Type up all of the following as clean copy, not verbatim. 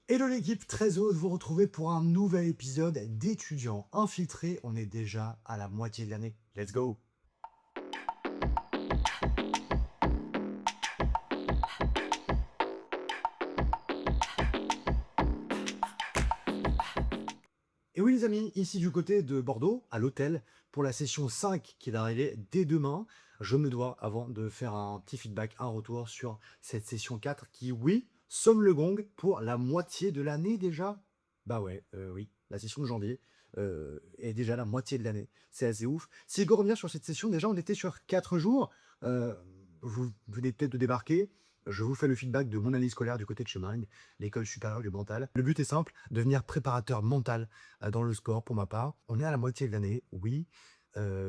Hello l'équipe, très heureux de vous retrouver pour un nouvel épisode d'étudiants infiltrés. On est déjà à la moitié de l'année. Let's go! Et oui les amis, ici du côté de Bordeaux, à l'hôtel, pour la session 5 qui va arriver dès demain, je me dois, avant de faire un petit feedback, un retour sur cette session 4 qui, oui, sonne le gong pour la moitié de l'année déjà. Bah ouais, oui, la session de janvier est déjà la moitié de l'année. C'est assez ouf. Si je reviens sur cette session, déjà on était sur 4 jours. Euh, vous venez peut-être de débarquer. Je vous fais le feedback de mon année scolaire du côté de chez Mind, l'école supérieure du mental. Le but est simple, devenir préparateur mental dans le sport pour ma part. On est à la moitié de l'année, oui.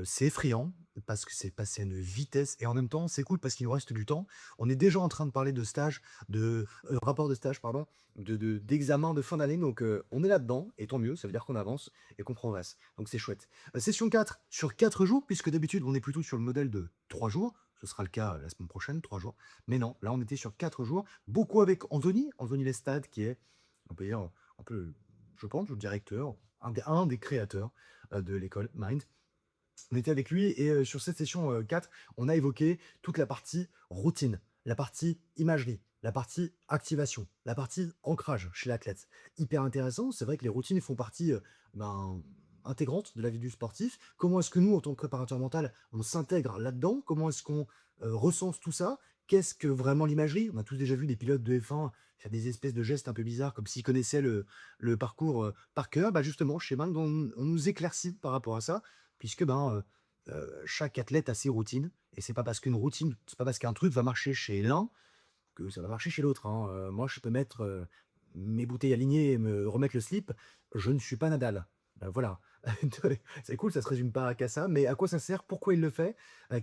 C'est effrayant parce que c'est passé à une vitesse et en même temps c'est cool parce qu'il nous reste du temps. On est déjà en train de parler de stage, de rapport de stage, pardon, d'examen de fin d'année. Donc on est là-dedans et tant mieux, ça veut dire qu'on avance et qu'on progresse. Donc c'est chouette. Session 4 sur 4 jours, puisque d'habitude on est plutôt sur le modèle de 3 jours. Ce sera le cas la semaine prochaine, 3 jours. Mais non, là on était sur 4 jours. Beaucoup avec Anthony Lestat qui est, on peut dire, un peu, je pense, le directeur, un des créateurs de l'école Mind. On était avec lui et sur cette session 4, on a évoqué toute la partie routine, la partie imagerie, la partie activation, la partie ancrage chez l'athlète. Hyper intéressant, c'est vrai que les routines font partie ben, intégrante de la vie du sportif. Comment est-ce que nous, en tant que préparateur mental, on s'intègre là-dedans? Comment est-ce qu'on recense tout ça? Qu'est-ce que vraiment l'imagerie? On a tous déjà vu des pilotes de F1 faire des espèces de gestes un peu bizarres, comme s'ils connaissaient le parcours par cœur. Bah justement, chez Mind, on nous éclaircit par rapport à ça puisque chaque athlète a ses routines et c'est pas parce qu'un truc va marcher chez l'un que ça va marcher chez l'autre, hein. Moi, je peux mettre, mes bouteilles alignées et me remettre le slip, je ne suis pas Nadal. Voilà. C'est cool, ça se résume pas qu'à ça, mais à quoi ça sert? Pourquoi il le fait?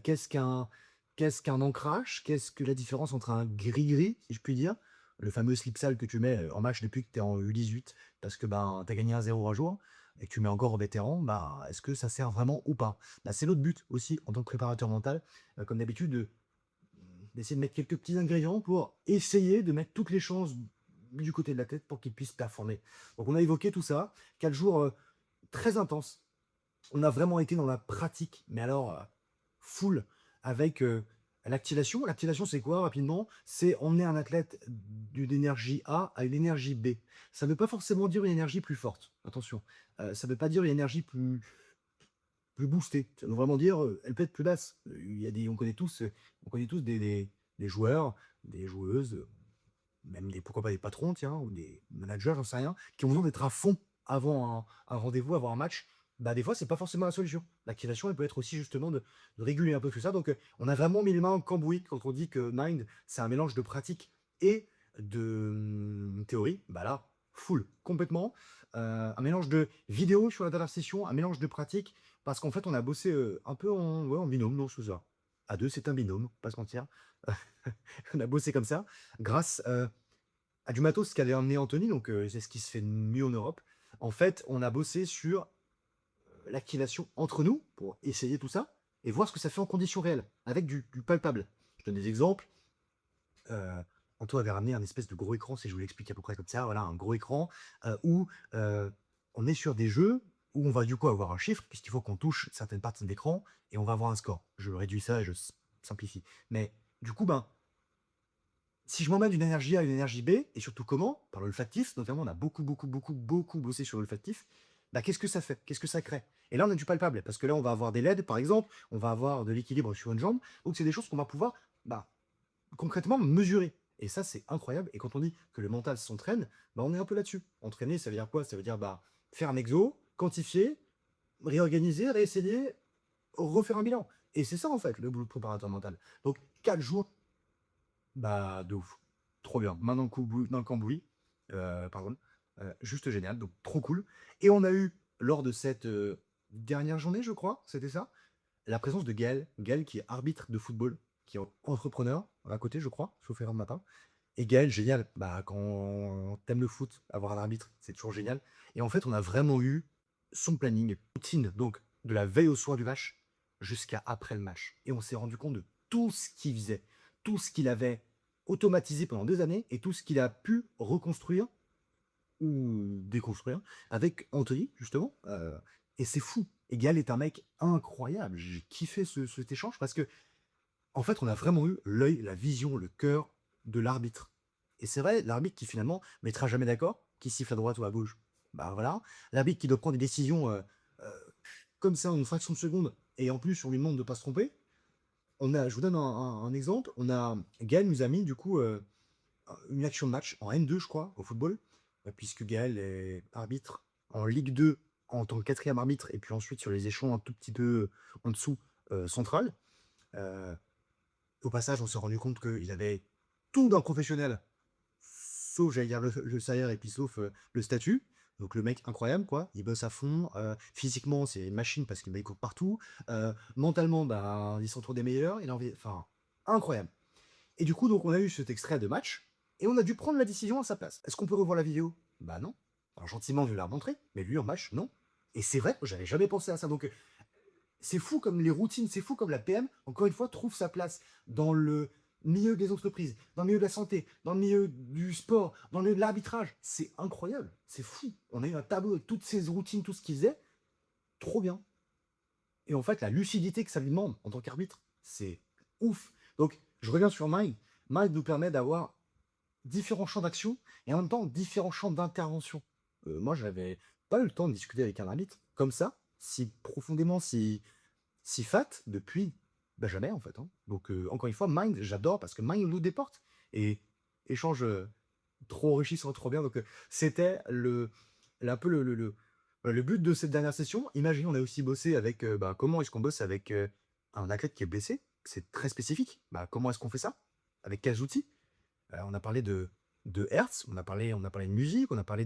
Qu'est-ce qu'un ancrage? Qu'est-ce que la différence entre un gris-gris, si je puis dire? Le fameux slip sale que tu mets, en match depuis que tu es en U18 parce que, ben, tu as gagné 1-0 un jour et que tu mets encore en vétéran, bah, est-ce que ça sert vraiment ou pas? Bah, c'est notre but aussi en tant que préparateur mental, comme d'habitude, d'essayer de mettre quelques petits ingrédients pour essayer de mettre toutes les chances du côté de la tête pour qu'il puisse performer. Donc on a évoqué tout ça, 4 jours très intenses. On a vraiment été dans la pratique, mais alors full, avec l'activation. L'activation, c'est quoi rapidement? C'est emmener un athlète d'une énergie A à une énergie B. Ça ne veut pas forcément dire une énergie plus forte, attention. Ça ne veut pas dire une énergie plus boostée. Ça veut vraiment dire, elle peut être plus basse. Il y a des, on connaît tous des joueurs, des joueuses, même des, pourquoi pas des patrons, tiens, ou des managers, j'en sais rien, qui ont besoin d'être à fond avant un rendez-vous, avant un match. Bah, des fois, c'est pas forcément la solution. L'activation, elle peut être aussi justement de réguler un peu tout ça. Donc, on a vraiment mis les mains en cambouis quand on dit que Mind, c'est un mélange de pratique et de théorie. Bah là, full, complètement. Un mélange de vidéo sur la dernière session, un mélange de pratique, parce qu'en fait, on a bossé un peu ouais, en binôme, non, sous ça. À deux, c'est un binôme, pas se mentir. On a bossé comme ça, grâce à du matos qu'avait emmené Anthony, donc c'est ce qui se fait de mieux en Europe. En fait, on a bossé sur l'activation entre nous pour essayer tout ça et voir ce que ça fait en conditions réelles, avec du palpable. Je donne des exemples. Euh, Anto avait ramené un espèce de gros écran, si je vous l'explique à peu près comme ça, voilà, un gros écran où on est sur des jeux où on va du coup avoir un chiffre, puisqu'il faut qu'on touche certaines parties de l'écran et on va avoir un score. Je réduis ça et je simplifie. Mais du coup, ben, si je m'emmène d'une énergie A à une énergie B, et surtout comment? Par l'olfactif, notamment, on a beaucoup bossé sur l'olfactif. Bah, qu'est-ce que ça fait? Qu'est-ce que ça crée? Et là, on a du palpable, parce que là, on va avoir des LED, par exemple, on va avoir de l'équilibre sur une jambe, donc c'est des choses qu'on va pouvoir bah, concrètement mesurer. Et ça, c'est incroyable. Et quand on dit que le mental s'entraîne, bah, on est un peu là-dessus. Entraîner, ça veut dire quoi? Ça veut dire bah, faire un exo, quantifier, réorganiser, réessayer, refaire un bilan. Et c'est ça, en fait, le boulot de préparateur mental. Donc, 4 jours bah, de ouf. Trop bien. Main dans le cambouis. Pardon. Juste génial. Donc, trop cool. Et on a eu, lors de cette dernière journée, je crois, c'était ça, la présence de Gaël. Gaël qui est arbitre de football, qui est entrepreneur à côté, je crois, sauf erreur de ma part. Et Gaël, génial. Bah, quand t'aimes le foot, avoir un arbitre, c'est toujours génial. Et en fait, on a vraiment eu son planning, routine, donc de la veille au soir du match jusqu'à après le match. Et on s'est rendu compte de tout ce qu'il faisait, tout ce qu'il avait automatisé pendant des années et tout ce qu'il a pu reconstruire ou déconstruire avec Anthony, justement. Et c'est fou. Et Gaël est un mec incroyable. J'ai kiffé cet échange parce que, en fait, on a vraiment eu l'œil, la vision, le cœur de l'arbitre. Et c'est vrai, l'arbitre qui finalement mettra jamais d'accord, qui siffle à droite ou à gauche. Bah voilà. L'arbitre qui doit prendre des décisions euh, comme ça en une fraction de seconde, et en plus on lui demande de pas se tromper. Je vous donne un exemple. On a Gaël nous a mis du coup une action de match en N2, je crois, au football, puisque Gaël est arbitre en Ligue 2 en tant que quatrième arbitre, et puis ensuite sur les échelons un tout petit peu en dessous, central. Euh, Au passage, on s'est rendu compte qu'il avait tout d'un professionnel, sauf, j'allais dire, le salaire, et puis sauf le statut. Donc le mec incroyable, quoi. Il bosse à fond. Physiquement, c'est une machine parce qu'il bah, il court partout. Mentalement, bah, il s'entoure des meilleurs. Il a envie. Enfin, incroyable. Et du coup, donc, on a eu cet extrait de match et on a dû prendre la décision à sa place. Est-ce qu'on peut revoir la vidéo? Bah non. Alors gentiment, je vais la remontrer, mais lui en match, non. Et c'est vrai, j'avais jamais pensé à ça. Donc c'est fou comme les routines, c'est fou comme la PM, encore une fois, trouve sa place dans le milieu des entreprises, dans le milieu de la santé, dans le milieu du sport, dans le milieu de l'arbitrage. C'est incroyable, c'est fou. On a eu un tableau avec toutes ces routines, tout ce qu'il faisait, trop bien. Et en fait, la lucidité que ça lui demande en tant qu'arbitre, c'est ouf. Donc, je reviens sur Mind. Mind nous permet d'avoir différents champs d'action et en même temps différents champs d'intervention. Moi, j'avais pas eu le temps de discuter avec un arbitre comme ça, si profondément, si fat depuis bah, jamais en fait, hein. Donc encore une fois, Mind, j'adore parce que Mind nous déporte et échange trop enrichissant, trop bien. Donc c'était un peu le but de cette dernière session. Imaginez, on a aussi bossé avec bah, comment est-ce qu'on bosse avec un athlète qui est blessé. C'est très spécifique. Bah, comment est-ce qu'on fait ça? Avec quels outils? On a parlé de Hertz, on a parlé de musique, on a parlé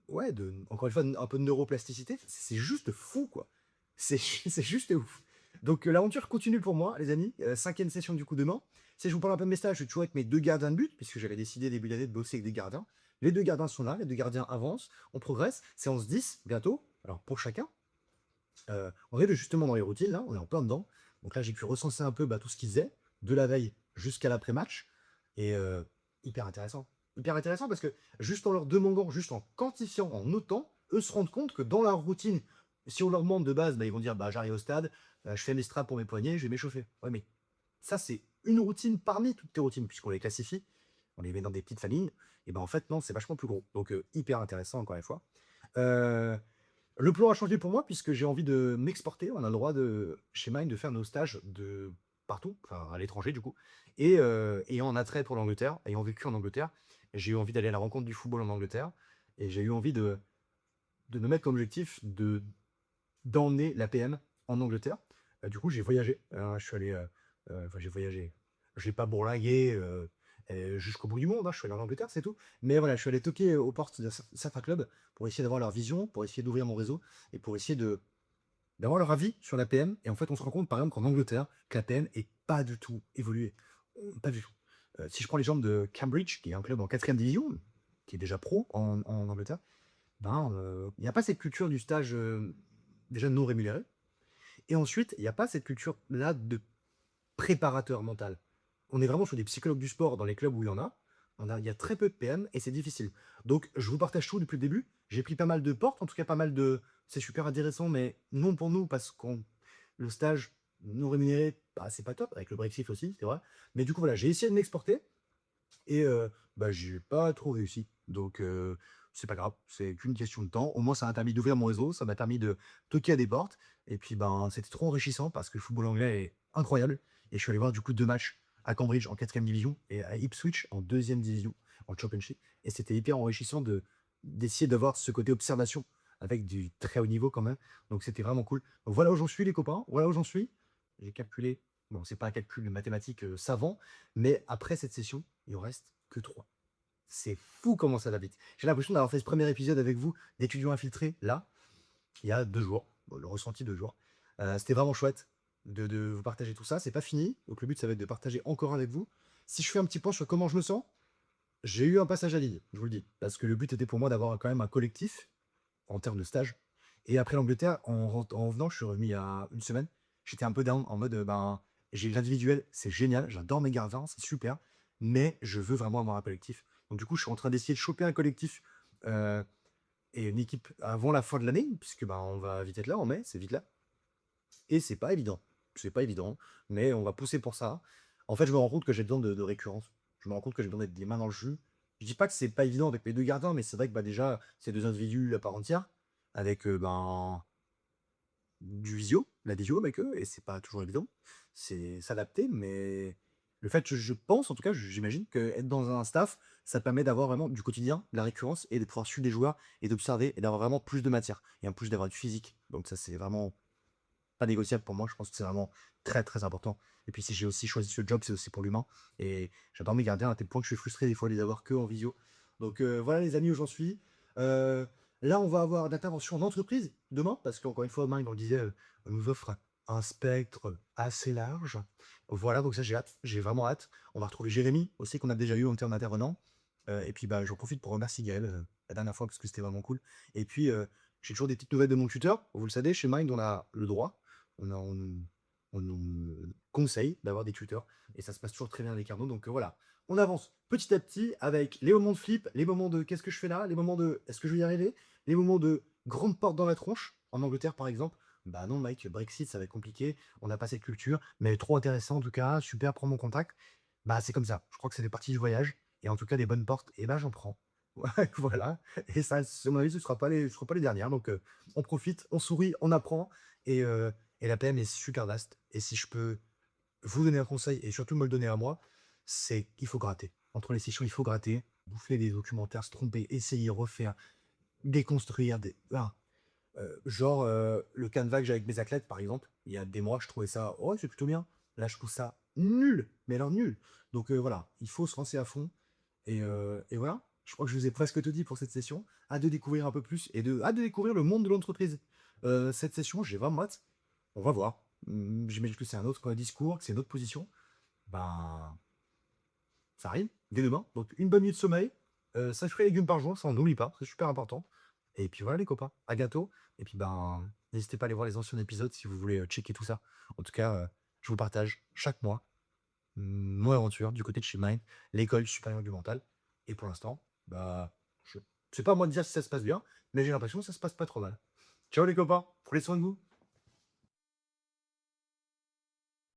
ouais, encore une fois, un peu de neuroplasticité. C'est juste fou, quoi. C'est c'est juste ouf. Donc, l'aventure continue pour moi, les amis. Cinquième session du coup demain. Si je vous parle un peu de mes stages, je suis toujours avec mes deux gardiens de but, puisque j'avais décidé début d'année de bosser avec des gardiens. Les deux gardiens sont là, les deux gardiens avancent, on progresse. Séance 10 bientôt. Alors, pour chacun. On est justement dans les routines, là, on est en plein dedans. Donc là, j'ai pu recenser un peu bah, tout ce qu'ils faisaient, de la veille jusqu'à l'après-match. Et hyper intéressant. Hyper intéressant parce que juste en leur demandant, juste en quantifiant, en notant, eux se rendent compte que dans leur routine, si on leur demande de base, bah, ils vont dire bah, j'arrive au stade, je fais mes straps pour mes poignets, je vais m'échauffer. Ouais, mais ça, c'est une routine parmi toutes tes routines, puisqu'on les classifie, on les met dans des petites familles. Et ben en fait, non, c'est vachement plus gros. Donc, hyper intéressant, encore une fois. Euh, le plan a changé pour moi puisque j'ai envie de m'exporter. On a le droit chez Mind de faire nos stages de partout, enfin à l'étranger du coup. Et ayant un attrait pour l'Angleterre, ayant vécu en Angleterre, j'ai eu envie d'aller à la rencontre du football en Angleterre. Et j'ai eu envie de me mettre comme objectif d'emmener la PM en Angleterre. Du coup, j'ai voyagé. Je suis allé, enfin, j'ai voyagé. J'ai pas bourlingué jusqu'au bout du monde, hein. Je suis allé en Angleterre, c'est tout. Mais voilà, je suis allé toquer aux portes de certains clubs pour essayer d'avoir leur vision, pour essayer d'ouvrir mon réseau et pour essayer d'avoir leur avis sur la PM. Et en fait, on se rend compte, par exemple, qu'en Angleterre, que la PM est pas du tout évoluée. Pas du tout. Si je prends l'exemple de Cambridge, qui est un club en quatrième division, qui est déjà pro en Angleterre, ben, il n'y a pas cette culture du stage déjà non rémunéré. Et ensuite, il n'y a pas cette culture-là de préparateur mental. On est vraiment sur des psychologues du sport dans les clubs où il y en a. Il y a très peu de PM et c'est difficile. Donc, je vous partage tout depuis le début. J'ai pris pas mal de portes, en tout cas pas mal de. C'est super intéressant, mais non pour nous parce qu'on le stage non rémunéré, bah, c'est pas top, avec le Brexit aussi, c'est vrai. Mais du coup, voilà, j'ai essayé de m'exporter et bah, j'ai pas trop réussi. Donc, c'est pas grave, c'est qu'une question de temps. Au moins, ça m'a permis d'ouvrir mon réseau, ça m'a permis de toquer à des portes. Et puis, ben, c'était trop enrichissant parce que le football anglais est incroyable. Et je suis allé voir du coup deux matchs à Cambridge en quatrième division et à Ipswich en deuxième division en Championship. Et c'était hyper enrichissant d'essayer d'avoir ce côté observation avec du très haut niveau quand même. Donc, c'était vraiment cool. Donc, voilà où j'en suis, les copains. Voilà où j'en suis. J'ai calculé. Bon, c'est pas un calcul mathématique savant, mais après cette session, il en reste que 3. C'est fou comment ça va vite. J'ai l'impression d'avoir fait ce premier épisode avec vous d'étudiants infiltrés, là, il y a 2 jours. Bon, le ressenti 2 jours. C'était vraiment chouette de vous partager tout ça. C'est pas fini, donc le but, ça va être de partager encore avec vous. Si je fais un petit point sur comment je me sens, j'ai eu un passage à vide, je vous le dis. Parce que le but était pour moi d'avoir quand même un collectif en termes de stage. Et après l'Angleterre, en venant, je suis remis à une semaine. J'étais un peu down en mode, ben, j'ai l'individuel, c'est génial, j'adore mes gardiens, c'est super, mais je veux vraiment avoir un collectif. Donc du coup, je suis en train d'essayer de choper un collectif, heu et une équipe avant la fin de l'année, puisque, bah, on va vite être là en mai, c'est vite là et c'est pas évident. C'est pas évident, mais on va pousser pour ça. En fait, je me rends compte que j'ai besoin de récurrence. Je me rends compte que j'ai besoin d'être des mains dans le jus. Je dis pas que c'est pas évident avec mes 2 gardiens, mais c'est vrai que, bah, déjà, c'est 2 individus à part entière avec, ben, du visio, la visio avec eux et c'est pas toujours évident. C'est s'adapter, mais le fait je pense en tout cas, j'imagine qu'être dans un staff, ça te permet d'avoir vraiment du quotidien, de la récurrence et de pouvoir suivre des joueurs et d'observer et d'avoir vraiment plus de matière et en plus d'avoir du physique. Donc ça, c'est vraiment pas négociable pour moi. Je pense que c'est vraiment très, très important et puis si j'ai aussi choisi ce job, c'est aussi pour l'humain et j'adore mes gardiens à tel point que je suis frustré des fois de les avoir que en visio. Donc voilà les amis où j'en suis. Heu, Là, on va avoir d'intervention en entreprise demain parce qu'encore une fois, Mind, on le disait, nous offre un spectre assez large. Voilà, donc ça j'ai hâte, j'ai vraiment hâte. On va retrouver Jérémy aussi qu'on a déjà eu en termes d'intervenant, et puis, bah, j'en profite pour remercier Gaël, la dernière fois parce que c'était vraiment cool et puis, j'ai toujours des petites nouvelles de mon tuteur. Vous le savez, chez Mind, on a le droit, on nous conseille d'avoir des tuteurs et ça se passe toujours très bien avec Arnaud donc, voilà. On avance petit à petit avec les moments de flip, les moments de «Qu'est-ce que je fais là?» les moments de «Est-ce que je vais y arriver?» les moments de grande porte dans la tronche. En Angleterre, par exemple, bah non, mec, Brexit, ça va être compliqué. On n'a pas cette culture, mais trop intéressant en tout cas. Super, prends mon contact. Bah, c'est comme ça. Je crois que c'est des parties du voyage. Et en tout cas, des bonnes portes, et ben j'en prends. Ouais, voilà. Et ça, à mon avis, ce sera pas les dernières. Donc, on profite, on sourit, on apprend. Et la PM est super vaste. Et si je peux vous donner un conseil, et surtout me le donner à moi, c'est qu'il faut gratter. Entre les sessions, il faut gratter, bouffer des documentaires, se tromper, essayer, refaire, déconstruire, genre, le canevas que j'ai avec mes athlètes, par exemple, il y a des mois, je trouvais ça: «Ouais, c'est plutôt bien». Là, je trouve ça nul, mais alors nul. Donc, voilà, il faut se lancer à fond et voilà. Je crois que je vous ai presque tout dit pour cette session. Hâte de découvrir un peu plus et hâte de découvrir le monde de l'entreprise. Cette session, j'ai vraiment hâte. On va voir. J'imagine que c'est un autre, discours, que c'est une autre position. Ben, ça arrive dès demain, donc une bonne nuit de sommeil, 5 fruits et légumes par jour, ça on n'oublie pas, c'est super important et puis voilà les copains, à bientôt et puis, ben, n'hésitez pas à aller voir les anciens épisodes si vous voulez, checker tout ça. En tout cas, je vous partage chaque mois, mon aventure du côté de chez Mind, l'école supérieure du mental et pour l'instant, bah, je c'est pas à moi de dire si ça se passe bien, mais j'ai l'impression que ça se passe pas trop mal. Ciao les copains, prenez soin de vous.